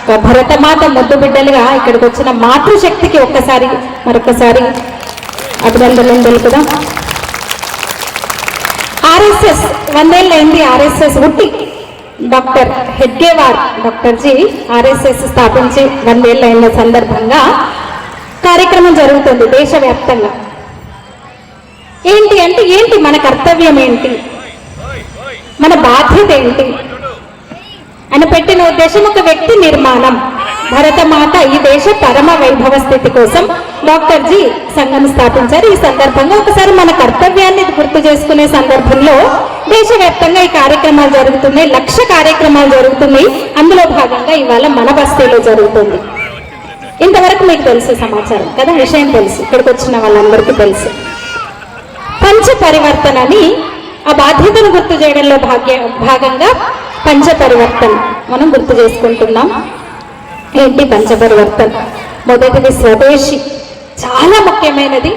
భరతమాత ముద్దు బిడ్డలుగా ఇక్కడికి వచ్చిన మాతృశక్తికి మరొకసారి అభినందనలు తెలుపుదాం. ఆర్ఎస్ఎస్ 100 ఏళ్ళైంది. ఆర్ఎస్ఎస్ ఉట్టి డాక్టర్ హెడ్గేవార్ డాక్టర్ జీ ఆర్ఎస్ఎస్ స్థాపించి 100 ఏళ్ళైన సందర్భంగా కార్యక్రమం జరుగుతుంది దేశవ్యాప్తంగా. ఏంటి మన కర్తవ్యం ఏంటి, మన బాధ్యత ఏంటి అని పెట్టిన ఉద్దేశం ఒక వ్యక్తి నిర్మాణం. భరతమాత ఈ దేశ పరమ వైభవ స్థితి కోసం డాక్టర్ జీ సంఘం స్థాపించారు. ఈ సందర్భంగా ఒకసారి మన కర్తవ్యాన్ని గుర్తు చేసుకునే సందర్భంలో దేశవ్యాప్తంగా ఈ కార్యక్రమాలు జరుగుతున్నాయి. 1,00,000 కార్యక్రమాలు జరుగుతున్నాయి. అందులో భాగంగా ఇవాళ మన బస్తీలో జరుగుతుంది. ఇంతవరకు మీకు తెలుసు సమాచారం కదా, విషయం తెలుసు, ఇక్కడికి వచ్చిన వాళ్ళందరికీ తెలుసు. పంచ పరివర్తన అని ఆ బాధ్యతను గుర్తు చేయడంలో భాగంగా పంచ పరివర్తన మనం గుర్తు చేసుకుంటున్నాం. ఏంటి పంచ పరివర్తన? మొదటిది స్వదేశీ, చాలా ముఖ్యమైనది.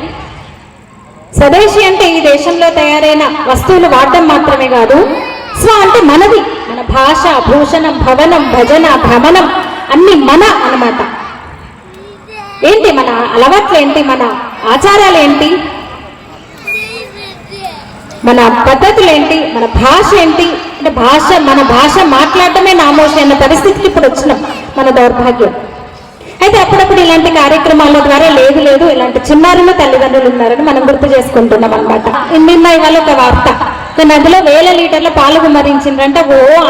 స్వదేశీ అంటే ఈ దేశంలో తయారైన వస్తువులు వాడటం మాత్రమే కాదు. స్వ అంటే మనది, మన భాష, భూషణం, భవనం, భజన, భ్రమణం అన్ని మన అన్నమాట. ఏంటి మన అలవాట్లు ఏంటి, మన ఆచారాలు ఏంటి, మన పద్ధతులు ఏంటి, మన భాష ఏంటి అంటే మన భాష మాట్లాడటమే నామోషి అన్న పరిస్థితికి ఇప్పుడు వచ్చినాం. మన దౌర్భాగ్యం. అయితే అప్పుడప్పుడు ఇలాంటి కార్యక్రమాల ద్వారా లేదు ఇలాంటి చిన్నారులు తల్లిదండ్రులు ఉన్నారని మనం గుర్తు చేసుకుంటున్నాం అనమాట. నిన్న ఇవాళ ఒక వార్త, ఒక నదిలో 1000 లీటర్ల పాలు గుమ్మరించిండ్రంటే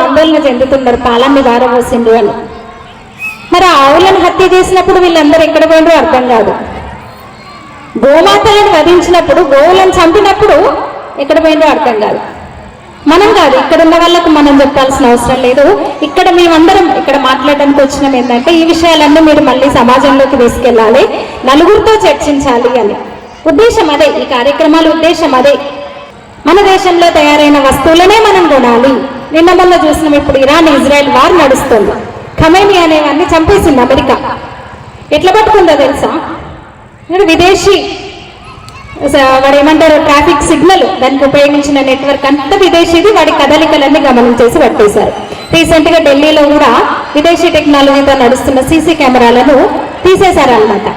ఆందోళన చెందుతున్నారు, పాలన్ని వారబోసిండ్రు అని. మరి ఆవులను హత్య చేసినప్పుడు వీళ్ళందరూ ఎక్కడ పోయిండ్రో అర్థం కాదు. గోమాతలను వధించినప్పుడు, గోవులను చంపినప్పుడు ఎక్కడ పోయిందో అర్థం కాదు. మనం కాదు, ఇక్కడ ఉన్న వాళ్ళకు మనం చెప్పాల్సిన అవసరం లేదు. ఇక్కడ మేమందరం ఇక్కడ మాట్లాడడానికి వచ్చినాం ఏంటంటే ఈ విషయాలన్నీ మీరు మళ్ళీ సమాజంలోకి తీసుకెళ్ళాలి, నలుగురితో చర్చించాలి అని ఉద్దేశం అదే. ఈ కార్యక్రమాల ఉద్దేశం అదే. మన దేశంలో తయారైన వస్తువులనే మనం కొనాలి. నిన్న మొన్న చూసినాం, ఇప్పుడు ఇరాన్ ఇజ్రాయెల్ వార్ నడుస్తుంది. ఖమేని అనేవాన్ని చంపేసింది అమెరికా. ఎట్లా పట్టుకుందో తెలుసా? విదేశీ వాడు ఏమంటారు, ట్రాఫిక్ సిగ్నల్, దానికి ఉపయోగించిన నెట్వర్క్ అంతా విదేశీది. వాడి కదలికలన్నీ గమనించేసి పట్టేశారు. రీసెంట్ గా ఢిల్లీలో కూడా విదేశీ టెక్నాలజీతో నడుస్తున్న సీసీ కెమెరాలను తీసేశారన్నమాట.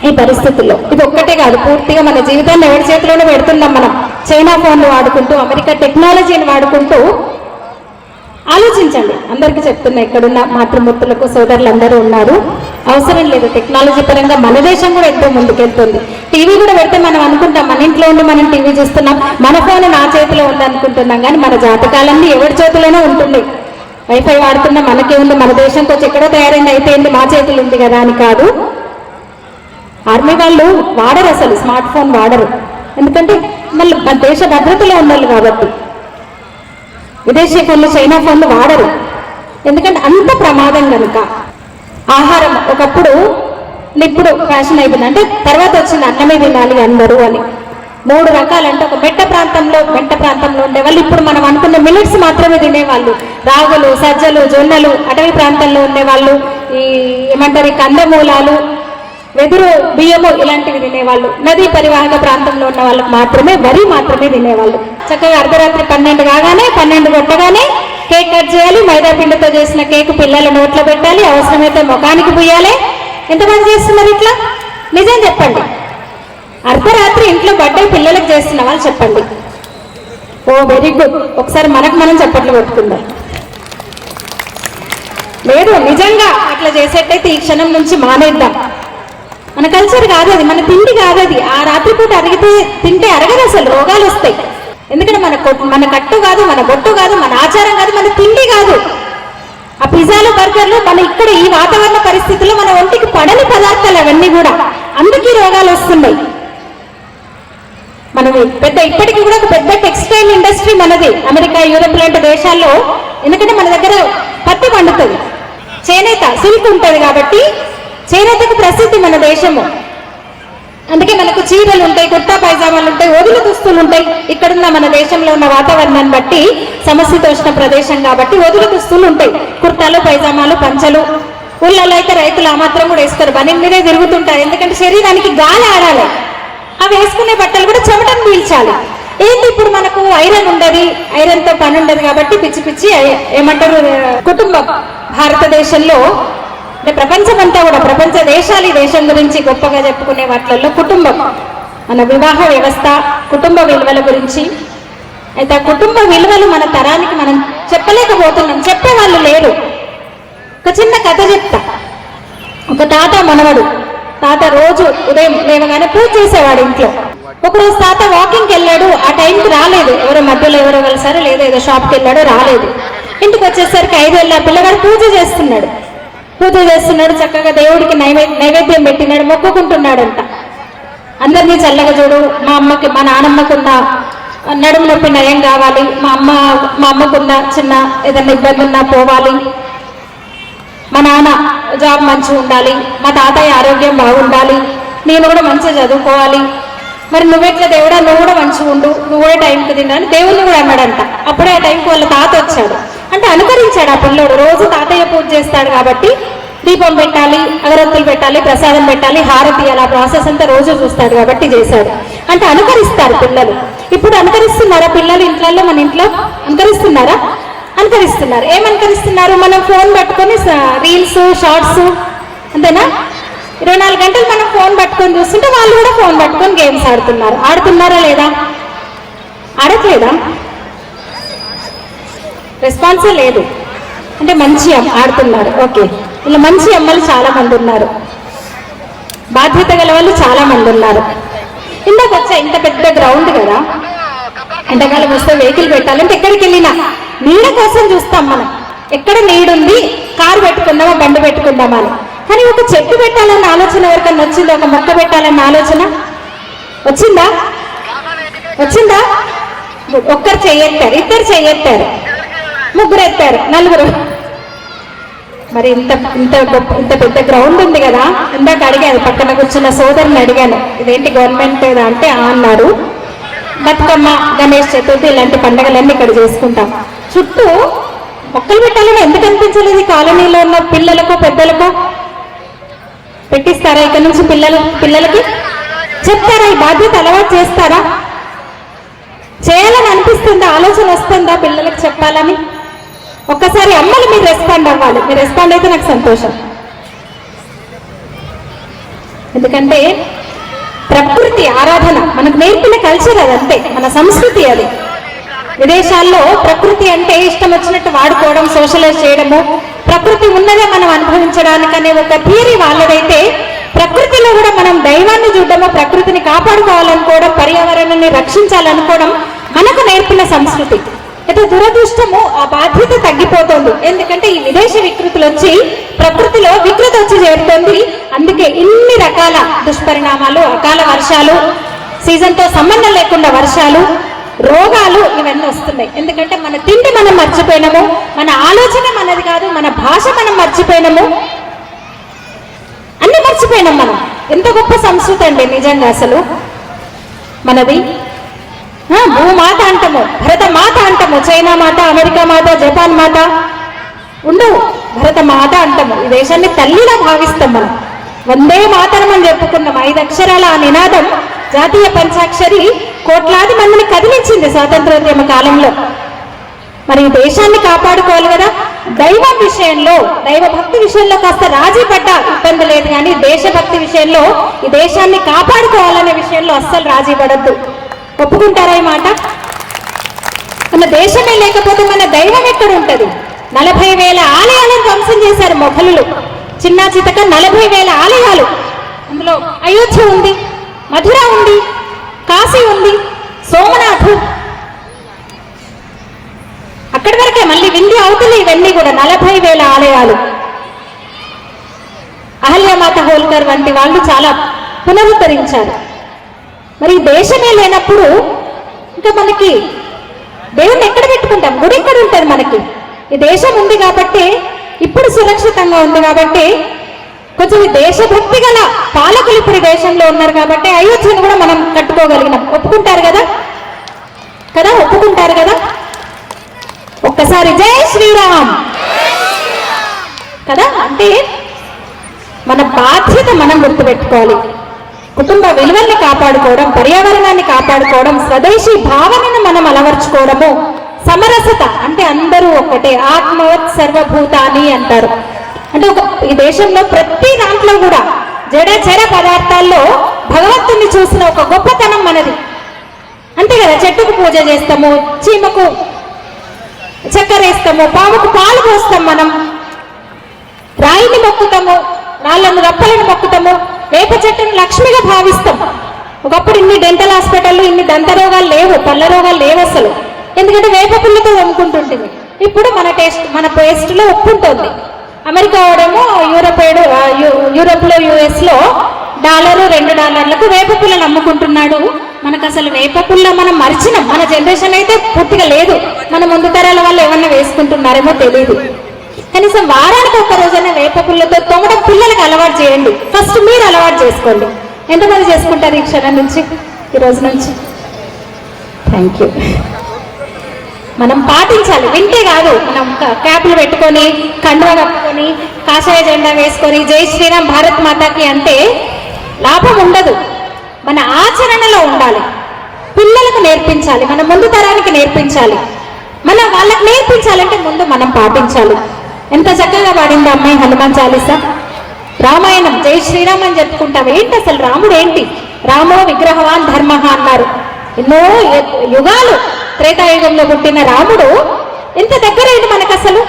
ఈ పరిస్థితుల్లో ఇది ఒక్కటే కాదు, పూర్తిగా మన జీవితాన్ని ఎవరి చేతిలోనే పెడుతున్నాం మనం. చైనా ఫోన్లు వాడుకుంటూ, అమెరికా టెక్నాలజీని వాడుకుంటూ. ఆలోచించండి, అందరికీ చెప్తున్నా, ఇక్కడున్న మాతృమూర్తులకు సోదరులందరూ ఉన్నారు. అవసరం లేదు, టెక్నాలజీ పరంగా మన దేశం కూడా ఎంతో ముందుకెళ్తుంది. టీవీ కూడా పెడితే మనం అనుకుంటాం, మన ఇంట్లో ఉండి మనం టీవీ చూస్తున్నాం, మన ఫోన్ నా చేతిలో ఉంది అనుకుంటున్నాం. కానీ మన జాతకాలన్నీ ఎవరి చేతిలోనే ఉంటుంది. వైఫై వాడుతున్నా మనకే ఉంది, మన దేశంకి వచ్చి ఎక్కడో తయారైంది అయిపోయింది మా చేతులు ఉంది కదా అని కాదు. ఆర్మీ వాళ్ళు వాడరు, అసలు స్మార్ట్ ఫోన్ వాడరు. ఎందుకంటే మళ్ళీ మన దేశ భద్రతలో ఉండాలి కాబట్టి. విదేశీ ఫోన్లు, చైనా ఫోన్లు వాడరు, ఎందుకంటే అంత ప్రమాదం కనుక. ఆహారం ఒకప్పుడు, ఇప్పుడు ఫ్యాషన్ అయిపోయింది. అంటే తర్వాత వచ్చింది అన్నమే తినాలి అందరూ అని. 3 రకాలంటే ఒక మెట్ట ప్రాంతంలో ఉండేవాళ్ళు. ఇప్పుడు మనం అనుకున్న మిల్లెట్స్ మాత్రమే తినేవాళ్ళు. రాగులు, సజ్జలు, జొన్నలు. అటవీ ప్రాంతంలో ఉండేవాళ్ళు ఈ ఏమంటారు, ఈ కందమూలాలు, వెదురు, బియ్యము ఇలాంటివి తినేవాళ్ళు. నదీ పరివాహక ప్రాంతంలో ఉన్న వాళ్ళకి మాత్రమే వరి మాత్రమే తినేవాళ్ళు. చక్కగా అర్ధరాత్రి 12 కాగానే, 12 కొట్టగానే కేక్ కట్ చేయాలి. మైదా పిండితో చేసిన కేక్ పిల్లల నోట్లో పెట్టాలి, అవసరమైతే ముఖానికి పుయ్యాలి. ఎంతమంది చేస్తున్నారు ఇట్లా? నిజం చెప్పండి. అర్ధరాత్రి ఇంట్లో బర్త్డే పిల్లలకు చేస్తున్న వాళ్ళు చెప్పండి. ఓ వెరీ గుడ్. ఒకసారి మనకు మనం చప్పట్లు కొట్టుకుందాం. లేదు, నిజంగా అట్లా చేసేటైతే ఈ క్షణం నుంచి మానేద్దాం. మన కల్చర్ కాదు అది, మన తిండి కాదు అది. ఆ రాత్రిపూట అరిగితే తింటే అరగదు, అసలు రోగాలు వస్తాయి. ఎందుకంటే మన కట్టు కాదు, మన బొట్టు కాదు, మన ఆచారం కాదు, మన తిండి కాదు. ఆ పిజ్జాలు, బర్గర్లు మన ఇక్కడ ఈ వాతావరణ పరిస్థితుల్లో మన ఒంటికి పడని పదార్థాలు అవన్నీ కూడా. అందుకే రోగాలు వస్తున్నాయి. మనం ఇప్పటికీ కూడా ఒక పెద్ద టెక్స్టైల్ ఇండస్ట్రీ మనది, అమెరికా, యూరోప్ లాంటి దేశాల్లో. ఎందుకంటే మన దగ్గర పత్తి పండుతుంది, చేనేత, సిల్క్ ఉంటుంది కాబట్టి చేనేతకు ప్రసిద్ధి మన దేశము. అందుకే మనకు చీరలు ఉంటాయి, కుర్తా పైజామాలు ఉంటాయి, వదులు దుస్తులు ఉంటాయి. ఇక్కడున్న మన దేశంలో ఉన్న వాతావరణాన్ని బట్టి, సమశీతోష్ణ ప్రదేశం కాబట్టి వదులు దుస్తులు ఉంటాయి. కుర్తాలు, పైజామాలు, పంచలు. ఊళ్ళలో అయితే రైతులు ఆ మాత్రం కూడా వేస్తారు, బని మీదే తిరుగుతుంటారు. ఎందుకంటే శరీరానికి గాలి ఆడాలి. అవి వేసుకునే బట్టలు కూడా చెమటను పీల్చాలి. ఏంటి ఇప్పుడు మనకు ఐరన్ ఉండదు, ఐరన్తో పని ఉండదు కాబట్టి పిచ్చి పిచ్చి ఏమంటారు కుటుంబం. భారతదేశంలో అంటే ప్రపంచం అంతా కూడా, ప్రపంచ దేశాలు ఈ దేశం గురించి గొప్పగా చెప్పుకునే వాటిల్లో కుటుంబం, మన వివాహ వ్యవస్థ, కుటుంబ విలువల గురించి. అయితే ఆ కుటుంబ విలువలు మన తరానికి మనం చెప్పలేకపోతున్నాం, చెప్పేవాళ్ళు లేరు. ఒక చిన్న కథ చెప్తా. ఒక తాత మనవడు. తాత రోజు ఉదయం లేవగానే పూజ చేసేవాడు ఇంట్లో. ఒకరోజు తాత వాకింగ్కి వెళ్ళాడు, ఆ టైంకి రాలేదు. ఎవరో మధ్యలో ఎవరో కలిసారో లేదో ఏదో షాప్కి వెళ్ళాడో రాలేదు. ఇంటికి వచ్చేసరికి 5 ఏళ్ళ పిల్లగాడు పూజ చేస్తున్నాడు. చక్కగా దేవుడికి నైవేద్యం పెట్టినాడు, మొక్కుకుంటున్నాడంట. అందరినీ చల్లగా చూడు, మా అమ్మకి మా నానమ్మకున్న నడుము నొప్పి నయం కావాలి, మా అమ్మకున్న చిన్న ఏదన్నా ఇబ్బంది ఉన్నా పోవాలి, మా నాన్న జాబ్ మంచిగా ఉండాలి, మా తాతయ్య ఆరోగ్యం బాగుండాలి, నేను కూడా మంచిగా చదువుకోవాలి, మరి నువ్వెట్లా దేవుడా నువ్వు కూడా మంచిగా ఉండు, నువ్వు కూడా టైంకి తిన్నాను దేవుణ్ణి కూడా అన్నాడంట. అప్పుడే ఆ టైంకి వాళ్ళ తాత వచ్చాడు. అంటే అనుకరించాడు ఆ పిల్లోడు. రోజు తాతయ్య పూజ చేస్తాడు కాబట్టి దీపం పెట్టాలి, అగరత్తులు పెట్టాలి, ప్రసాదం పెట్టాలి, హారతి, అలా ప్రాసెస్ అంతా రోజు చూస్తాడు కాబట్టి చేశాడు. అంటే అనుకరిస్తారు పిల్లలు. ఇప్పుడు అనుకరిస్తున్నారా పిల్లలు ఇంట్లో? మన ఇంట్లో అనుకరిస్తున్నారా? అనుకరిస్తున్నారు. ఏమనుకరిస్తున్నారు? మనం ఫోన్ పట్టుకొని రీల్స్, షార్ట్స్, అంతేనా? 24 గంటలు మనం ఫోన్ పట్టుకొని చూస్తుంటే వాళ్ళు కూడా ఫోన్ పట్టుకొని గేమ్స్ ఆడుతున్నారు. ఆడుతున్నారా లేదా? ఆడట్లేదా? రెస్పాన్సే లేదు. అంటే మంచి ఆడుతున్నారు. ఓకే, ఇలా మంచి అమ్మలు చాలా మంది ఉన్నారు, బాధ్యత గల వాళ్ళు చాలా మంది ఉన్నారు. ఇందాక వచ్చా ఇంత పెద్ద గ్రౌండ్ కదా, ఎండాకాలం వస్తే వెహికల్ పెట్టాలంటే ఎక్కడికి వెళ్ళినా నీడ కోసం చూస్తాం మనం. ఎక్కడ నీడుంది, కారు పెట్టుకుందామా, బండి పెట్టుకుందామా అని. కానీ ఒక చెట్టు పెట్టాలన్న ఆలోచన ఎవరికన్నా వచ్చిందా? ఒక మొక్క పెట్టాలన్న ఆలోచన వచ్చిందా? ఒక్కరు చెయ్యెత్తారు, 2 చెయ్యెత్తారు, 3 ఎత్తారు, 4. మరి ఇంత పెద్ద గ్రౌండ్ ఉంది కదా. ఇందాక అడిగాను, పక్కన కూర్చున్న సోదరుని అడిగాను, ఇదేంటి గవర్నమెంట్ అంటే అన్నాడు. బతుకమ్మ, గణేష్ చతుర్థి ఇలాంటి పండుగలన్నీ ఇక్కడ చేసుకుంటాం. చుట్టూ మొక్కలు పెట్టాలని ఎందుకు అనిపించలేదు? కాలనీలో ఉన్న పిల్లలకు పెద్దలకు పెట్టిస్తారా? ఇక్కడ నుంచి పిల్లలకి చెప్తారా? ఈ బాధ్యత అలవాటు చేస్తారా? చేయాలని అనిపిస్తుందా? ఆలోచన వస్తుందా పిల్లలకు చెప్పాలని? ఒక్కసారి అమ్మలు మీరు రెస్పాండ్ అవ్వాలి. మీరు రెస్పాండ్ అయితే నాకు సంతోషం. ఎందుకంటే ప్రకృతి ఆరాధన మనకు నేర్పిన కల్చర్ అదంతే, మన సంస్కృతి అది. విదేశాల్లో ప్రకృతి అంటే ఇష్టం వచ్చినట్టు వాడుకోవడం, సోషలైజ్ చేయడము, ప్రకృతి ఉన్నదే మనం అనుభవించడానికనే ఒక థియరీ వాళ్ళదైతే, ప్రకృతిలో కూడా మనం దైవాన్ని చూడడము, ప్రకృతిని కాపాడుకోవాలనుకోవడం, పర్యావరణాన్ని రక్షించాలనుకోవడం మనకు నేర్పిన సంస్కృతి. అయితే దురదృష్టము ఆ బాధ్యత తగ్గిపోతుంది. ఎందుకంటే ఈ విదేశీ వికృతులు వచ్చి ప్రకృతిలో వికృతి వచ్చి చేరుతుంది. అందుకే ఇన్ని రకాల దుష్పరిణామాలు, అకాల వర్షాలు, సీజన్తో సంబంధం లేకుండా వర్షాలు, రోగాలు ఇవన్నీ వస్తున్నాయి. ఎందుకంటే మన తిండి మనం మర్చిపోయినాము, మన ఆలోచన మనది కాదు, మన భాష మనం మర్చిపోయినాము, అన్ని మర్చిపోయినాం మనం. ఎంత గొప్ప సంస్కృతి అండి నిజంగా అసలు మనది. భూమాత అంటాము, భరత మాత అంటాము, చైనా మాత, అమెరికా మాత, జపాన్ మాత ఉండవు, భరత మాత అంటాము. ఈ దేశాన్ని తల్లిలా భావిస్తాం మనం. వందే మాతరం అని చెప్పుకున్నాం. 5 అక్షరాల ఆ నినాదం జాతీయ పంచాక్షరి కోట్లాది మందిని కదిలించింది స్వాతంత్రోద్యమ కాలంలో. మరి ఈ దేశాన్ని కాపాడుకోవాలి కదా. దైవం విషయంలో, దైవభక్తి విషయంలో కాస్త రాజీ పడ్డ ఇబ్బంది లేదు, కానీ దేశభక్తి విషయంలో, ఈ దేశాన్ని కాపాడుకోవాలనే విషయంలో అస్సలు రాజీ పడద్దు. ఒప్పుకుంటారా ఈ మాట? మన దేశమే లేకపోతే మన దైవం ఎక్కడ ఉంటుంది? 40,000 ఆలయాలను ధ్వంసం చేశారు మొఘలులు. చిన్న చితక 40,000 ఆలయాలు. అందులో అయోధ్య ఉంది, మధుర ఉంది, కాశీ ఉంది, సోమనాథ్, అక్కడి వరకే. మళ్ళీ వింధ్య అవతలి ఇవన్నీ కూడా 40,000 ఆలయాలు. అహల్యమాత హోల్కర్ వంటి వాళ్ళు చాలా పునరుద్ధరించారు. మరి దేశమే లేనప్పుడు ఇంకా మనకి దేవుణ్ణి ఎక్కడ పెట్టుకుంటాం? గుడి ఎక్కడ ఉంటుంది మనకి? ఈ దేశం ఉంది కాబట్టి, ఇప్పుడు సురక్షితంగా ఉంది కాబట్టి, కొంచెం ఈ దేశభక్తి గల పాలకులు ఇప్పుడు ఈ దేశంలో ఉన్నారు కాబట్టి అయోధ్యను కూడా మనం కట్టుకోగలిగినాం. ఒప్పుకుంటారు కదా? ఒప్పుకుంటారు కదా? ఒక్కసారి జై శ్రీరామ్ కదా. అంటే మన బాధ్యత మనం గుర్తుపెట్టుకోవాలి. కుటుంబ విలువల్ని కాపాడుకోవడం, పర్యావరణాన్ని కాపాడుకోవడం, స్వదేశీ భావనను మనం అలవర్చుకోవడము, సమరసత అంటే అందరూ ఒక్కటే, ఆత్మవత్ సర్వభూతాని అంటారు. అంటే ఈ దేశంలో ప్రతి దాంట్లో కూడా జడచర పదార్థాల్లో భగవంతుని చూసిన ఒక గొప్పతనం మనది. అంతే కదా, చెట్టుకు పూజ చేస్తాము, చీమకు చక్కెర వేస్తాము, పాముకు పాలు పోస్తాం, మనం రాయిని మొక్కుతాము, రాళ్ళను రప్పలను మొక్కుతాము, వేప చెట్టును లక్ష్మిగా భావిస్తాం. ఒకప్పుడు ఇన్ని డెంటల్ హాస్పిటల్, ఇన్ని దంత రోగాలు లేవు, పళ్ళ రోగాలు లేవు అసలు. ఎందుకంటే వేప పుల్లతో వమ్ముకుంటుంటుంది. ఇప్పుడు మన పేస్ట్లో ఉప్పు ఉంటుంది. అమెరికా వాడేమో యూరోప్లో US లో $2 వేప పుల్లను అమ్ముకుంటున్నాడు. మనకు అసలు వేప పుల్ల మనం మర్చినాం. మన జనరేషన్ అయితే పూర్తిగా లేదు. మన ముందు తరాల వాళ్ళు ఏమన్నా వేసుకుంటున్నారేమో తెలియదు. కనీసం వారానికి ఒక్క రోజైనా వేప పుల్లతో తోమడం పిల్లలకు అలవాటు చేయండి. ఫస్ట్ మీరు అలవాటు చేసుకోండి. ఎంతమంది చేసుకుంటారు ఈ క్షణం నుంచి, ఈ రోజు నుంచి? Thank you. మనం పాటించాలి, వింటే కాదు. మనం క్యాప్లు పెట్టుకొని, కండువా కప్పుకొని, కాషాయ జెండా వేసుకొని జై శ్రీరామ్ భారత్ మాతాకి అంటే లాభం ఉండదు. మన ఆచరణలో ఉండాలి. పిల్లలకు నేర్పించాలి, మన ముందు తరానికి నేర్పించాలి. మనం వాళ్ళకి నేర్పించాలంటే ముందు మనం పాటించాలి. ఎంత చక్కగా పాడింది అమ్మాయి హనుమాన్ చాలీసా. రామాయణం జై శ్రీరామ్ అని చెప్పుకుంటాం. ఏంటి అసలు రాముడు ఏంటి? రామో విగ్రహవాన్ ధర్మ అన్నారు. ఎన్నో యుగాలు త్రేతాయుగంలో పుట్టిన రాముడు ఎంత దగ్గరైంది మనకు అసలు.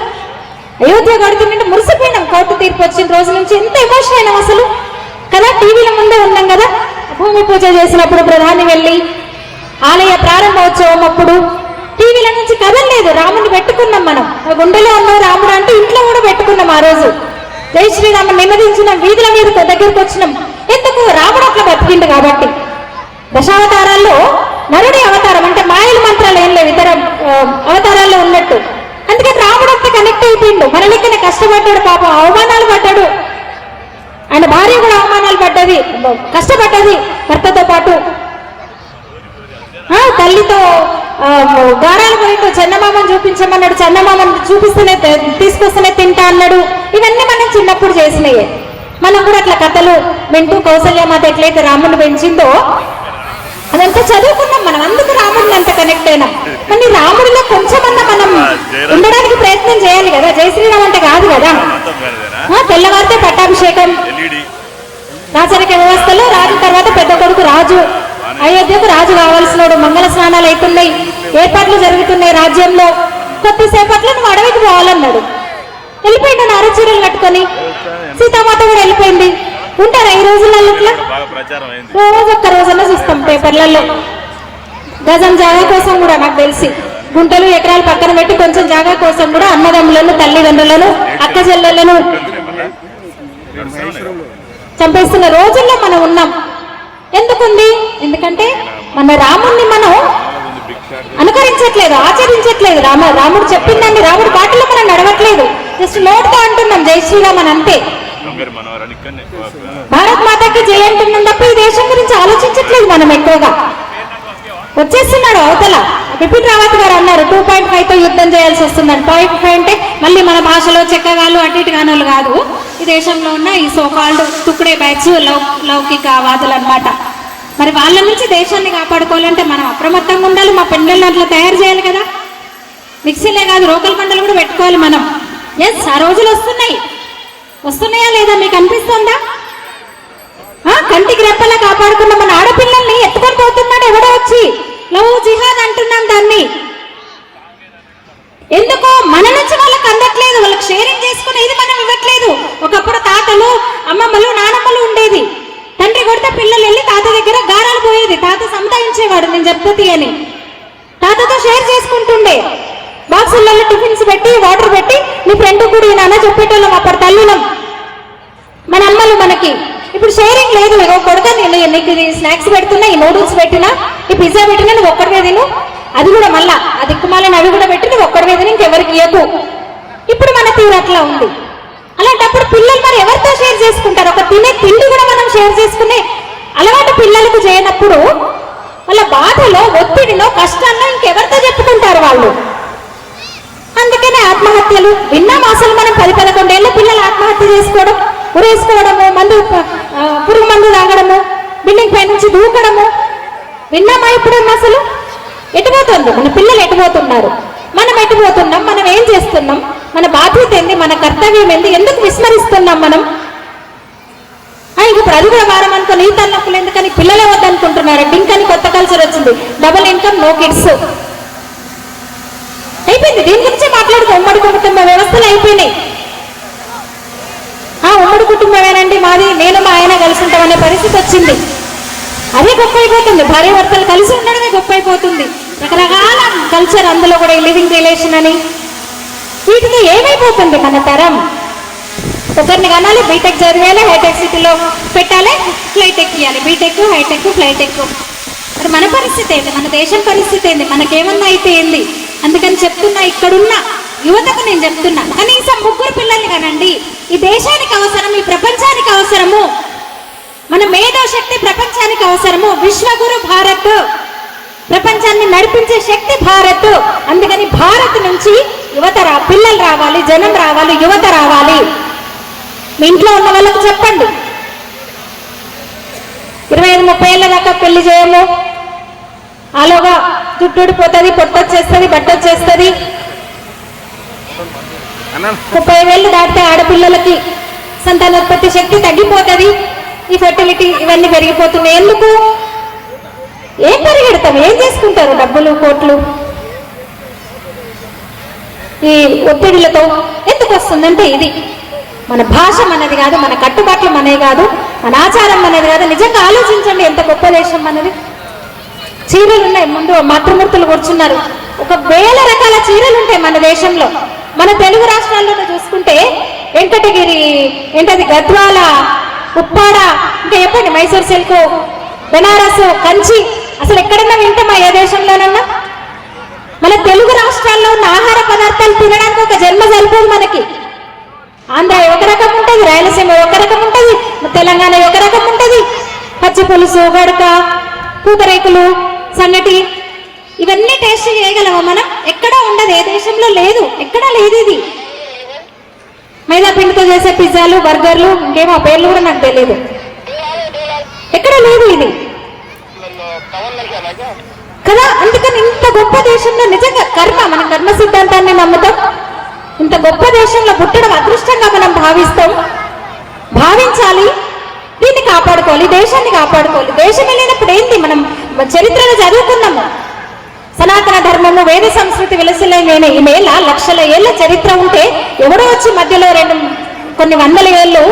అయోధ్య గడుతుంటే మురిసిపోయినాం. కోర్టు తీర్పు వచ్చిన రోజు నుంచి ఎంత ఎమోషన్ అయినాం అసలు కదా. టీవీల ముందే ఉన్నాం కదా. భూమి పూజ చేసినప్పుడు ప్రధాని వెళ్ళి, ఆలయ ప్రారంభోత్సవం అప్పుడు టీవీల నుంచి కదలలేదు. రాముని పెట్టుకున్నాం మనం. గుండెలో ఉన్న రాముడు అంటే ఇంట్లో కూడా పెట్టుకున్నాం. ఆ రోజు జై శ్రీరాముని నినదించినాం, వీధుల మీద దగ్గరికి వచ్చినాం. ఎందుకు? రాముడు అట్లా బతికిండు కాబట్టి. దశావతారాల్లో నరుడి అవతారం అంటే మాయల మంత్రాలు ఏం లేవు ఇతర అవతారాల్లో ఉన్నట్టు. అందుకని రాముడు అంతా కనెక్ట్ అయిపోయిండు. మన లెక్కనే కష్టపడ్డాడు, పాపం అవమానాలు పడ్డాడు. ఆయన భార్య కూడా అవమానాలు పడ్డది, కష్టపడ్డది భర్తతో పాటు. తల్లితో గారాలు పోయిండు. చందమామని చూపించమన్నాడు, చందమామని చూపిస్తేనే తీసుకొస్తేనే తింటా అన్నాడు. ఇవన్నీ మనం చిన్నప్పుడు చేసినాయే. మనం కూడా అట్లా కథలు వింటూ కౌసల్యమాత ఎట్లయితే రాముని పెంచిందో అదంతా చదువుకున్నాం మనం. అందుకు రాముడిని అంత కనెక్ట్ అయినాం. కానీ రాముడిలో కొంచెమన్నా మనం ఉండడానికి ప్రయత్నం చేయాలి కదా. జై శ్రీరామ్ అంటే కాదు కదా. తెల్లవారితే పట్టాభిషేకం, రాచరిక వ్యవస్థలో రాజు తర్వాత పెద్ద కొడుకు రాజు, అయోధ్యకు రాజు కావాల్సినోడు, మంగళ స్నానాలు అవుతున్నాయి, ఏర్పాట్లు జరుగుతున్నాయి రాజ్యంలో. కొద్దిసేపట్లో నువ్వు అడవికి పోవాలన్నాడు. వెళ్ళిపోయిండు నారచీరలు కట్టుకొని. సీతామాత కూడా వెళ్ళిపోయింది. ఉంటారా ఈ రోజులలో ఇట్లా? రోజు ఒక్క రోజన్నా చూస్తాం పేపర్లలో. గజం జాగా కోసం కూడా నాకు తెలిసి గుంటలు ఎకరాలు పక్కన పెట్టి కొంచెం జాగా కోసం కూడా అన్నదమ్ములను, తల్లిదండ్రులను, అక్క చెల్లెలను చంపేస్తున్న రోజుల్లో మనం ఉన్నాం. ఎందుకుంది? ఎందుకంటే మన రాముణ్ణి మనం అనుకరించట్లేదు, ఆచరించట్లేదు. రాముడు చెప్పిందండి, రాముడు బాటలో మనం నడవట్లేదు. జస్ట్ నోట్తో అంటున్నాం జై శ్రీరామ్ అని అంతే. భారత్ మాతాకి జై అంటున్నాం తప్ప ఈ దేశం గురించి ఆలోచించట్లేదు మనం ఎక్కువగా. వచ్చేస్తున్నాడు అవతల. బిపిన్ రావత్ గారు అన్నారు 2.5తో యుద్ధం చేయాల్సి వస్తుందని. 0.5 అంటే మళ్ళీ మన భాషలో చెక్కగాళ్ళు అటు ఇటు కానోళ్ళు కాదు. ఈ దేశంలో ఉన్న ఈ సోకాల్డ్ తుక్కుడే బ్యాచ్ లౌకిక వాదులు అనమాట. మరి వాళ్ళ నుంచి దేశాన్ని కాపాడుకోవాలంటే మనం అప్రమత్తంగా ఉండాలి. మా పిల్లల్ని అట్లా తయారు చేయాలి కదా. మిక్సీలే కాదు, రోకల్ మండలు కూడా పెట్టుకోవాలి మనం. ఎస్, ఆ రోజులు వస్తున్నాయా లేదా మీకు అనిపిస్తుందా? కంటికి రెప్పలా కాపాడుకున్న మన ఆడపిల్లల్ని ఎత్తుకొని పోతున్నాడు ఎవడో వచ్చి. లవ్ జిహాద్ అంటున్నాం దాన్ని. ఎందుకో మన నుంచి వాళ్ళకి అందట్లేదు, వాళ్ళకి షేరింగ్ చేసుకునేది మనం ఇవ్వట్లేదు. ఒకప్పుడు తాతలు, అమ్మమ్మలు, నానమ్మలు ఉండేది. తండ్రి కొడితే పిల్లలు వెళ్ళి తాత దగ్గర గారాలు పోయేది. తాత సంతాయించేవాడు, నేను చెప్తుంది అని. తాతతో షేర్ చేసుకుంటుండే. బాక్సులలో టిఫిన్స్ పెట్టి, వాటర్ పెట్టి, నీ ఫ్రెండ్ కూడా నాన్న చెప్పేటోళ్ళం అప్పుడు తల్లులం మన అమ్మలు మనకి. ఇప్పుడు షేరింగ్ లేదు. ఇగో కొడుక, నీకు స్నాక్స్ పెడుతున్నా, ఈ నూడిల్స్ పెట్టినా, ఈ పిజ్జా పెట్టినా, నువ్వు ఒక్కడివే తిను. అది కూడా మళ్ళా ఆ దిక్కుమాలని అవి కూడా పెట్టి నువ్వు ఒక్కడివే తిని ఇంకెవరికి ఇవ్వకు. ఇప్పుడు మన తీరు అట్లా ఉంది. అలాంటప్పుడు పిల్లలు మరి ఎవరితో షేర్ చేసుకుంటారు? ఒక తినే తిండి కూడా మనం షేర్ చేసుకునే అలవాటు పిల్లలకు చేయనప్పుడు వాళ్ళ బాధలో, ఒత్తిడిలో, కష్టాల్లో ఇంకెవరితో చెప్పుకుంటారు వాళ్ళు? అందుకనే ఆత్మహత్యలు విన్నాం. అసలు మనం 10-11 ఏళ్ళ పిల్లలు ఆత్మహత్య చేసుకోవడం, ఉరేసుకోవడము, పురుగు మందు తాగడము, బిల్డింగ్ పై నుంచి దూకడము విన్నామా ఎప్పుడన్నా? అసలు ఎటుపోతుంది మన పిల్లలు? ఎటుపోతున్నారు? మనం ఎటుపోతున్నాం? మనం ఏం చేస్తున్నాం? మన బాధ్యత ఏంది? మన కర్తవ్యం ఏంది? ఎందుకు విస్మరిస్తున్నాం మనం? ఇప్పుడు అది కూడా వారం అనుకో, నీ తల్లప్పులు ఎందుకని పిల్లలే వద్దనుకుంటున్నారు. డింక్ అని కొత్త కల్చర్ వచ్చింది, డబుల్ ఇన్కమ్ నో కిడ్స్ అయిపోయింది. దీని గురించే మాట్లాడుకో. ఉమ్మడి కుటుంబ వ్యవస్థలు అయిపోయినాయి. ఉమ్మడి కుటుంబమేనండి మాది, నేను మా ఆయన కలిసి ఉంటామనే పరిస్థితి వచ్చింది. అదే గొప్ప అయిపోతుంది. భార్య భర్తలు కలిసి ఉండడమే గొప్ప అయిపోతుంది. రకరకాల కల్చర్, అందులో కూడా లివింగ్ రిలేషన్ అని, వీటితో ఏమైపోతుంది మన తరం? ఒకరిని కనాలి, బీటెక్ చదివేయాలి, హైటెక్ సిటీలో పెట్టాలి, ఫ్లైట్ ఎక్కియాలి. బీటెక్, హైటెక్, ఫ్లైట్ ఎక్కువ. మరి మన పరిస్థితి ఏంది? మన దేశం పరిస్థితి ఏంది? మనకేమన్నా అయితే ఏంది? అందుకని చెప్తున్నా, ఇక్కడున్న యువతకు నేను చెప్తున్నా, కనీసం 3 పిల్లల్ని కనండి. ఈ దేశానికి అవసరం, ఈ ప్రపంచానికి అవసరము. మన మేధో శక్తి ప్రపంచానికి అవసరము. విశ్వగురు భారత్, ప్రపంచాన్ని నడిపించే శక్తి భారత్. అందుకని భారత్ నుంచి యువత పిల్లలు రావాలి, జనం రావాలి, యువత రావాలి. మీ ఇంట్లో ఉన్న వాళ్ళకు చెప్పండి, 25-30 ఏళ్ళ దాకా పెళ్లి చేయము, ఆలోగా జుట్టుడిపోతుంది, పొట్టొచ్చేస్తుంది, బట్టొచ్చేస్తుంది. 30 ఏళ్ళు దాటితే ఆడపిల్లలకి సంతానోత్పత్తి శక్తి తగ్గిపోతుంది. ఈ ఫెర్టిలిటీ ఇవన్నీ పెరిగిపోతున్నాయి. ఎందుకు? ఏం పరిగెడతాం? ఏం చేసుకుంటారు? డబ్బులు, కోట్లు ఈ ఒత్తిడిలతో ఎందుకు వస్తుందంటే, ఇది మన భాష మనది కాదు, మన కట్టుబాట్లు మనది కాదు, మన ఆచారం మనది కాదు. నిజంగా ఆలోచించండి, ఎంత గొప్ప దేశం మనది. చీరలు ఉన్నాయి, ముందు మాతృమూర్తులు కూర్చున్నారు. 1000 రకాల చీరలు ఉంటాయి మన దేశంలో. మన తెలుగు రాష్ట్రాల్లోనే చూసుకుంటే వెంకటగిరి, ఏంటది, గద్వాల, ఉప్పాడ, ఇంకా చెప్పండి, మైసూర్ సిల్క్, బెనారస్, కంచి. అసలు ఎక్కడన్నా వింటామా? ఏ దేశంలోనన్నా? మన తెలుగు రాష్ట్రాల్లో ఉన్న ఆహార పదార్థాలు తినడానికి ఒక జన్మ సరిపోదు మనకి. ఆంధ్ర ఒక రకం ఉంటుంది, రాయలసీమ ఒక రకం ఉంటుంది, తెలంగాణ ఒక రకం ఉంటుంది. పచ్చి పులుసు, గడక, పూతరేకులు, సంగటి, ఇవన్నీ టేస్ట్ చేయగలమా మనం? ఎక్కడా ఉండదు, ఏ దేశంలో లేదు, ఎక్కడా లేదు. ఇది మైదా పిండితో చేసే పిజ్జాలు, బర్గర్లు, ఇంకేమో పేర్లు కూడా నాకు తెలియదు, ఎక్కడ లేదు ఇది కదా. అందుకని ఇంత గొప్ప దేశంలో నిజంగా కర్మ, మనం కర్మ సిద్ధాంతాన్ని నమ్ముతాం. ఇంత గొప్ప దేశంలో పుట్టడం అదృష్టంగా మనం భావించాలి. దీన్ని కాపాడుకోవాలి, దేశాన్ని కాపాడుకోవాలి. దేశం వెళ్ళినప్పుడు ఏంటి? మనం చరిత్రను చదువుకున్నాము. సనాతన ధర్మము, వేద సంస్కృతి విలసిలైన ఈ నేల లక్షల ఏళ్ల చరిత్ర ఉంటే, ఎవడో వచ్చి మధ్యలో కొన్ని వందల ఏళ్ళు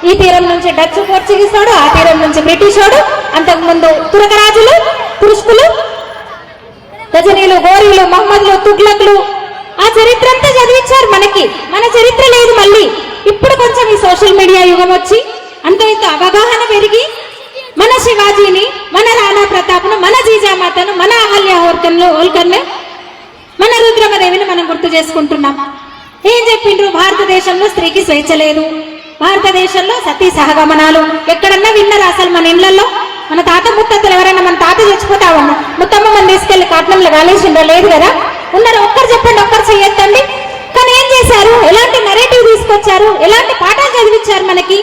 ఈ తీరం నుంచి డచ్ పోర్చుగీస్ వాడు, ఆ తీరం నుంచి బ్రిటిష్ వాడు, అంతకుముందు తురకరాజులు, తురుష్కులు, గజనీలు, గోరీలు, మహమ్మద్లు, తుగ్లక్లు, ఆ చరిత్ర అంతా చదివించారు మనకి. మన చరిత్ర లేదు. మళ్ళీ ఇప్పుడు కొంచెం ఈ సోషల్ మీడియా యుగం వచ్చి అంత ఇంత అవగాహన పెరిగి మన శివాజీని, మన రాణా ప్రతాప్ను, మన జీజామాతను, మన అహల్య హోల్కర్ను, మన రుద్రమదేవిని మనం గుర్తు చేసుకుంటున్నాం. ఏం చెప్పిండ్రు? భారతదేశంలో స్త్రీకి స్వేచ్ఛ లేదు, భారతదేశంలో సతీ సహగమనాలు. ఎక్కడన్నా విన్నారా అసలు? మన ఇళ్లలో మన తాత ముత్తత్తలు ఎవరైనా, మన తాత చచ్చిపోతావన్నా ముత్తమ్మ మనం తీసుకెళ్లి కాట్నంలో కాలేసిండో? లేదు కదా. ఉన్నారు? ఒక్కరు చెప్పండి, ఒక్కరు చెయ్యొద్దండి. కానీ ఏం చేశారు? ఎలాంటి నెరేటివ్ తీసుకొచ్చారు? ఎలాంటి పాఠాలు చదివించారు మనకి?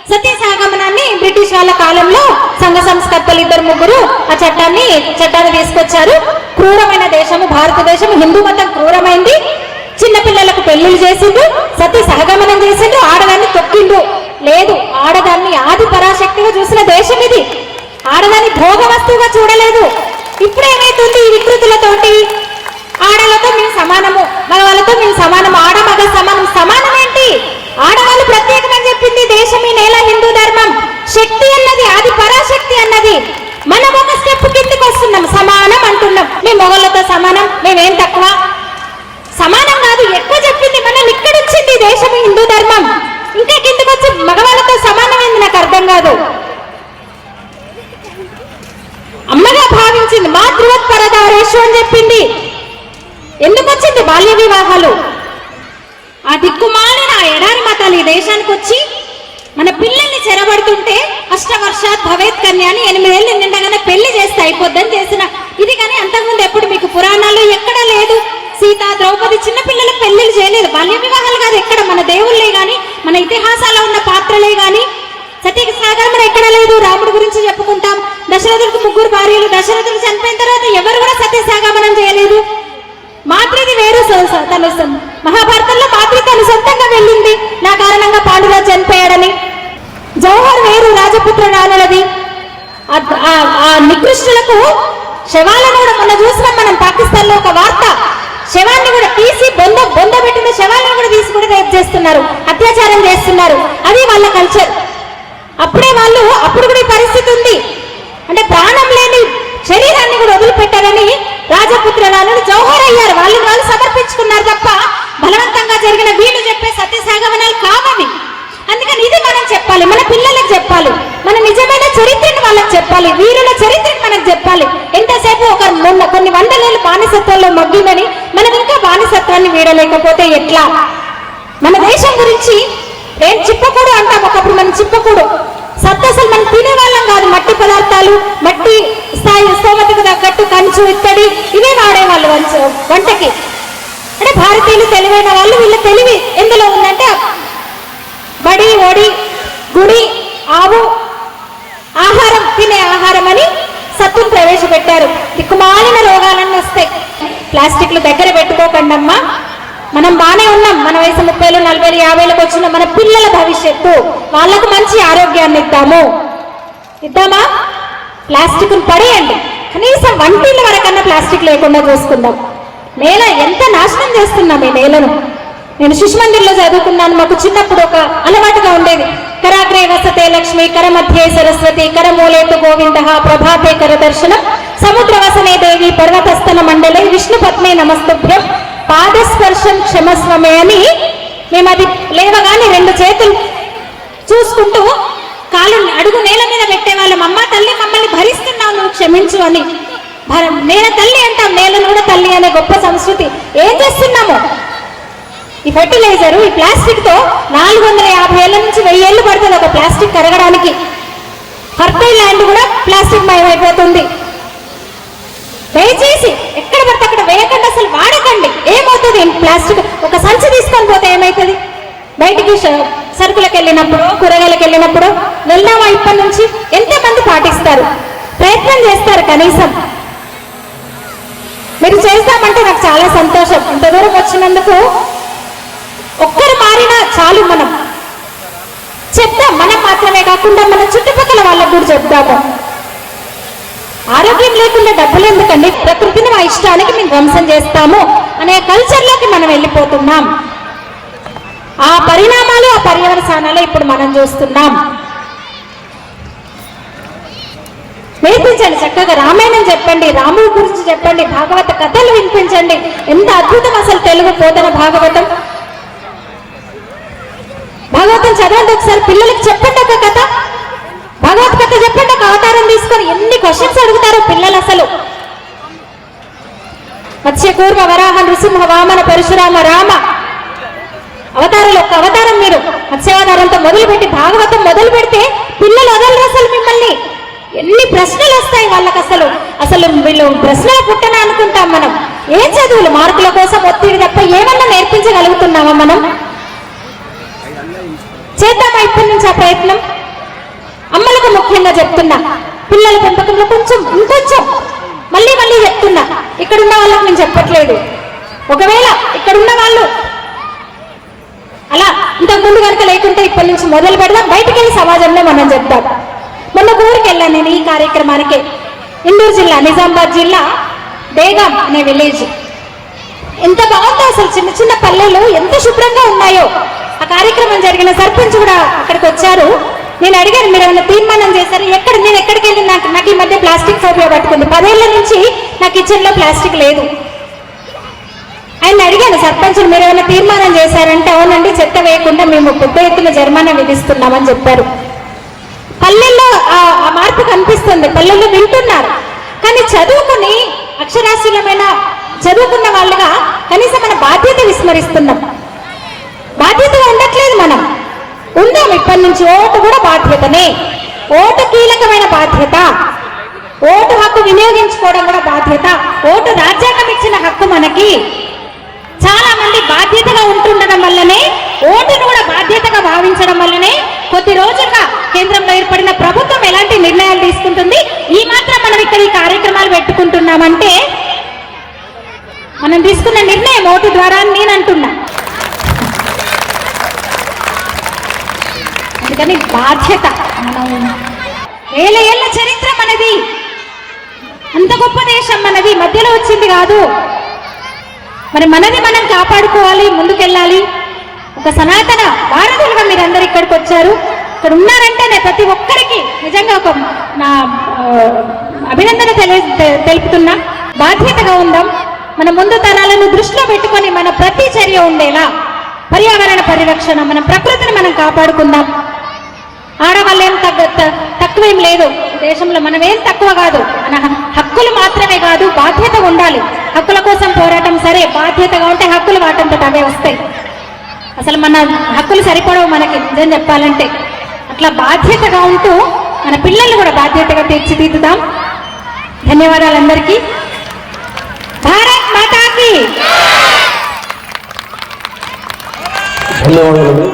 సతీ సహగమనాన్ని బ్రిటిష్ వాళ్ళ కాలంలో సంఘ సంస్కర్తలు 2-3 ఆ చట్టాన్ని తీసుకొచ్చారు. క్రూరమైన దేశము భారతదేశం, హిందూ మతం క్రూరమైంది. చిన్నపిల్లలకు పెళ్లిళ్ళు చేసిండు, సతీ సహగమనం చేసిండు, ఆడదాన్ని తొక్కిండు. లేదు, ఆడదాన్ని ఆది పరాశక్తిగా చూసిన దేశం ఇది. ఆడదాన్ని భోగ వస్తువుగా చూడలేదు. ఇప్పుడు ఏమైతుంది? ఈ వికృతులతోటి ఆడలతో మేము సమానము, మగవాళ్ళతో మేము సమానము, ఆడ మగ సమానం. సమానం ఏంటి? ఆడవాళ్ళు ప్రత్యేకమని చెప్పింది దేశం, ఈ నేల, హిందూ ధర్మం. శక్తి అన్నది, ఆది పరాశక్తి అన్నది. మనం ఒక స్టెప్ కిందకి వస్తున్నాం, సమానం అంటున్నాం. మేము మొగళ్ళతో సమానం, మేమేం తక్కువ. సమానం కాదు, ఎక్కువ చెప్పింది మనల్ని ఇక్కడ వచ్చింది దేశం, హిందూ ధర్మం. ఇంకా కిందకి వచ్చి మగవాళ్ళతో సమానమైంది. నాకు అర్థం కాదు. అమ్మగా భావించింది, మాతృవత్పరదారేషు అని చెప్పింది. ఎందుకు వచ్చింది బాల్య వివాహాలు? ఆ దిక్కుమాలిన ఎడారి మతాలు ఈ దేశానికి వచ్చి మన పిల్లల్ని చెరబడుతుంటే, అష్టవర్షాత్ భవేత్ కన్య అని 8 ఏళ్ళు నిండగానే పెళ్లి చేస్తే అయిపోద్దని చేసిన ఇది. కానీ అంతకుముందు ఎప్పుడు మీకు పురాణాలు ఎక్కడా లేదు. సీత, ద్రౌపది చిన్న పిల్లలకు పెళ్లిళ్ళు చేయలేదు. బాల్య వివాహాలు కాదు ఎక్కడ. మన దేవుళ్ళే గాని, మన ఇతిహాసాల్లో ఉన్న పాత్రలే గాని, సతీసాగమనం ఎక్కడ లేదు. రాముడి గురించి చెప్పుకుంటాం. దశరథుడికి 3 భార్యలు. దశరథుడు చనిపోయిన తర్వాత ఎవరు కూడా సతీసాగమనం చేయలేదు. మాతృది వేరు. తను మహాభారతంలో మాతృ తను సొంతంగా వెళ్ళింది, నా కారణంగా పాండురాజు చనిపోయాడని. జవహర్ వేరు, రాజపుత్ర రానులది. ఆ నికృష్టులకు శవాలను కూడా మొన్న చూసినాం మనం. పాకిస్తాన్ లో ఒక వార్త, శవాన్ని కూడా తీసి బొంద పెట్టిన శవాలను కూడా తీసి కూడా రేప్ చేస్తున్నారు, అత్యాచారం చేస్తున్నారు. అది వాళ్ళ కల్చర్. అప్పుడు కూడా ఈ పరిస్థితి ఉంది. అంటే ప్రాణం లేని శరీరాన్ని కూడా వదిలిపెట్టారని రాజపుత్ర రానులు జవహర్ అయ్యారు. వాళ్ళు సమర్పించుకున్నారు తప్ప బలవంతంగా జరిగిన వీళ్ళు చెప్పే సత్యసాగమనాలు కావవి. అందుకని ఇది మనం చెప్పాలి, మన పిల్లలకు చెప్పాలి, మన నిజమైన చరిత్రను వాళ్ళకి చెప్పాలి, వీరుల చరిత్రను మనకు చెప్పాలి. ఎంతసేపు కొన్ని వందలేళ్ళు బానిసత్వంలో మగ్గిమని మనం ఇంకా బానిసత్వాన్ని వీడలేకపోతే ఎట్లా? మన దేశం గురించి ఏం చిప్పకూడు అంటాం. ఒకప్పుడు మనం చిప్పకూడు అసలు మనం తినేవాళ్ళం కాదు. మట్టి పదార్థాలు, మట్టి స్థాయి స్తోమతకు తగ్గట్టు కంచు, ఇత్తడి ఇవే వాడేవాళ్ళు వంటకి. అంటే భారతీయులు తెలివైన వాళ్ళు. వీళ్ళ తెలివి ఎందులో ఉందంటే బడి, ఒడి, గుడి, ఆవు, ఆహారం, తినే ఆహారం అని సత్తును ప్రవేశపెట్టారు. దిక్కుమాలిన రోగాలన్నీ వస్తాయి. ప్లాస్టిక్లు దగ్గర పెట్టుకోకండి అమ్మా. మనం బానే ఉన్నాం. మన వయసు 30, 40, 50లకు వచ్చిన మన పిల్లల భవిష్యత్తు, వాళ్ళకు మంచి ఆరోగ్యాన్ని ఇద్దామా? ప్లాస్టిక్ పడేయండి. కనీసం వంటిళ్ళ వరకన్నా ప్లాస్టిక్ లేకుండా చూసుకుందాం. నేల ఎంత నాశనం చేస్తున్నాం ఈ నేలను. నేను శిశుమందిర్లో చదువుకున్నాను. మాకు చిన్నప్పుడు ఒక అలవాటుగా ఉండేది. కరాగ్రే వసతే లక్ష్మి, కరమధ్యే సరస్వతి, కరమూలేతు గోవింద, ప్రభాతే కర దర్శనం, సముద్రవసనే దేవి, పర్వతస్థన మండలే, విష్ణు పత్మే నమస్తుభ్యం, పాదస్పర్శం క్షమస్వమే అని మేము అది లేవగానే 2 చేతులు చూసుకుంటూ కాలు అడుగు నేల మీద పెట్టేవాళ్ళం. అమ్మ తల్లి, మమ్మల్ని భరిస్తున్నావు, నువ్వు క్షమించు అని. నేల తల్లి అంటాం, నేలను కూడా తల్లి అనే గొప్ప సంస్కృతి. ఏం చేస్తున్నాము? ఈ ఫెర్టిలైజరు, ఈ ప్లాస్టిక్ తో 450 ఏళ్ల నుంచి 1000 ఏళ్ళు పడుతుంది ఒక ప్లాస్టిక్ కరగడానికి. ఫర్టైల్ ల్యాండ్ కూడా ప్లాస్టిక్ మయమైపోతుంది. దయచేసి ఎక్కడ పడితే అక్కడ వేయకండి, అసలు వాడకండి. ఏమవుతుంది? ప్లాస్టిక్ ఒక సంచి తీసుకొని పోతే ఏమవుతుంది? బయటికి సరుకులకు వెళ్ళినప్పుడు, కూరగాయలకు వెళ్ళినప్పుడు వెళ్దామా? ఇప్పటి నుంచి ఎంతమంది పాటిస్తారు, ప్రయత్నం చేస్తారు? కనీసం మీరు చేస్తామంటే నాకు చాలా సంతోషం. ఇంత దూరం వచ్చినందుకు ఒక్కరు మారినా చాలు. మనం చెప్తాం, మనం మాత్రమే కాకుండా మన చుట్టుపక్కల వాళ్ళకు కూడా చెప్తాము. ఆరోగ్యం లేకుండా డబ్బులు ఎందుకండి? ప్రకృతిని మా ఇష్టానికి మేము ధ్వంసం చేస్తాము అనే కల్చర్లోకి మనం వెళ్ళిపోతున్నాం. ఆ పరిణామాలు, ఆ పర్యవసానాలు ఇప్పుడు మనం చూస్తున్నాం. నేర్పించండి చక్కగా. రామాయణం చెప్పండి, రాముడి గురించి చెప్పండి, భాగవత కథలు వినిపించండి. ఎంత అద్భుతం అసలు తెలుగు బోధన భాగవతం. భాగవతం చదవండి ఒకసారి, పిల్లలకి చెప్పండి ఒక కథ. భగవత్ కథ చెప్పండి, ఒక అవతారం తీసుకొని. ఎన్ని క్వశ్చన్స్ అడుగుతారో పిల్లలు అసలు. మత్స్య, కూర్మ, వరాహ, నృసింహ, వామన, పరశురామ, రామ అవతారాలు. ఒక్క అవతారం మీరు మత్స్యావతారంతో మొదలుపెట్టి భాగవతం మొదలు పెడితే పిల్లలు వదలరు అసలు మిమ్మల్ని. ఎన్ని ప్రశ్నలు వస్తాయి వాళ్ళకి. అసలు వీళ్ళు ప్రశ్నల పుట్టన అనుకుంటాం మనం. ఏం చదువులు, మార్కుల కోసం ఒత్తిడి తప్ప ఏమన్నా నేర్పించగలుగుతున్నామా మనం? చేద్దామా ఇప్పటి నుంచి ఆ ప్రయత్నం? అమ్మలకు ముఖ్యంగా చెప్తున్నా, పిల్లల పెంపకంలో ఇంకొంచెం మళ్ళీ చెప్తున్నా. ఇక్కడున్న వాళ్ళకి నేను చెప్పట్లేదు. ఒకవేళ ఇక్కడున్న వాళ్ళు అలా ఇంతకు ముందు కనుక లేకుంటే ఇప్పటి నుంచి మొదలు పెడదాం. బయటికి వెళ్ళి సమాజంలో మనం చెప్తాం. మొన్న ఊరికి వెళ్ళాను నేను ఈ కార్యక్రమానికి. ఇందూరు జిల్లా, నిజామాబాద్ జిల్లా, దేగాం అనే విలేజ్. ఎంత బాగుందో అసలు. చిన్న చిన్న పల్లెలు ఎంత శుభ్రంగా ఉన్నాయో. ఆ కార్యక్రమం జరిగిన సర్పంచ్ కూడా అక్కడికి వచ్చారు. నేను అడిగాను, మీరు ఏమైనా తీర్మానం చేశారు? నేను ఎక్కడికి వెళ్ళి నాకు ఈ మధ్య ప్లాస్టిక్ ఫోబియా పట్టుకుంది. 10 ఏళ్ల నుంచి నా కిచెన్ లో ప్లాస్టిక్ లేదు. ఆయన అడిగాను, సర్పంచ్ మీరు ఏమైనా తీర్మానం చేశారంటే అవునండి, చెత్త వేయకుండా మేము పెద్ద ఎత్తున జరిమానా విధిస్తున్నామని చెప్పారు. పల్లెల్లో ఆ మార్పు కనిపిస్తుంది. పల్లెల్లో వింటున్నారు. కానీ చదువుకుని అక్షరాస్యులమైన చదువుకున్న వాళ్ళుగా కనీసం మన బాధ్యత విస్మరిస్తున్నాం. బాధ్యతగా ఉండట్లేదు మనం. ఉందాం ఇప్పటి నుంచి. ఓటు కూడా బాధ్యతనే. ఓటు కీలకమైన బాధ్యత. ఓటు హక్కు వినియోగించుకోవడం కూడా బాధ్యత. ఓటు రాజ్యాంగం ఇచ్చిన హక్కు మనకి. చాలా మంది బాధ్యతగా ఉంటుండడం వల్లనే, ఓటును కూడా బాధ్యతగా భావించడం వల్లనే కొద్ది రోజులుగా కేంద్రంలో ఏర్పడిన ప్రభుత్వం ఎలాంటి నిర్ణయాలు తీసుకుంటుంది, ఈ మాత్రం మనం ఇక్కడ ఈ కార్యక్రమాలు పెట్టుకుంటున్నామంటే మనం తీసుకున్న నిర్ణయం ఓటు ద్వారా అని నేను అంటున్నా. అందుకని బాధ్యత, మనం వేల ఏళ్ల చరిత్ర మనది, అంత గొప్ప దేశం మనది, మధ్యలో వచ్చింది కాదు. మరి మనది మనం కాపాడుకోవాలి, ముందుకెళ్ళాలి. ఒక సనాతన భారతీయులుగా మీరందరూ ఇక్కడికి వచ్చారు, ఇక్కడ ఉన్నారంటేనే ప్రతి ఒక్కరికి నిజంగా ఒక నా అభినందన తెలుపుతున్నా. బాధ్యతగా ఉందాం, మన ముందు తరాలను దృష్టిలో పెట్టుకొని మన ప్రతి చర్య ఉండేలా పర్యావరణ పరిరక్షణ, మన ప్రకృతిని మనం కాపాడుకుందాం. ఆడవాళ్ళేం తక్కువేం లేదు దేశంలో, మనమేం తక్కువ కాదు. మన హక్కులు మాత్రమే కాదు, బాధ్యత ఉండాలి. హక్కుల కోసం పోరాటం సరే, బాధ్యతగా ఉంటే హక్కులు వాటంతట అవే వస్తాయి. అసలు మన హక్కులు సరిపడవు మనకి నిజం చెప్పాలంటే. అట్లా బాధ్యతగా ఉంటూ మన పిల్లల్ని కూడా బాధ్యతగా తీర్చిదిద్దుదాం. ధన్యవాదాలు అందరికీ. భారత్ మాతాకి ధన్యవాదాలు.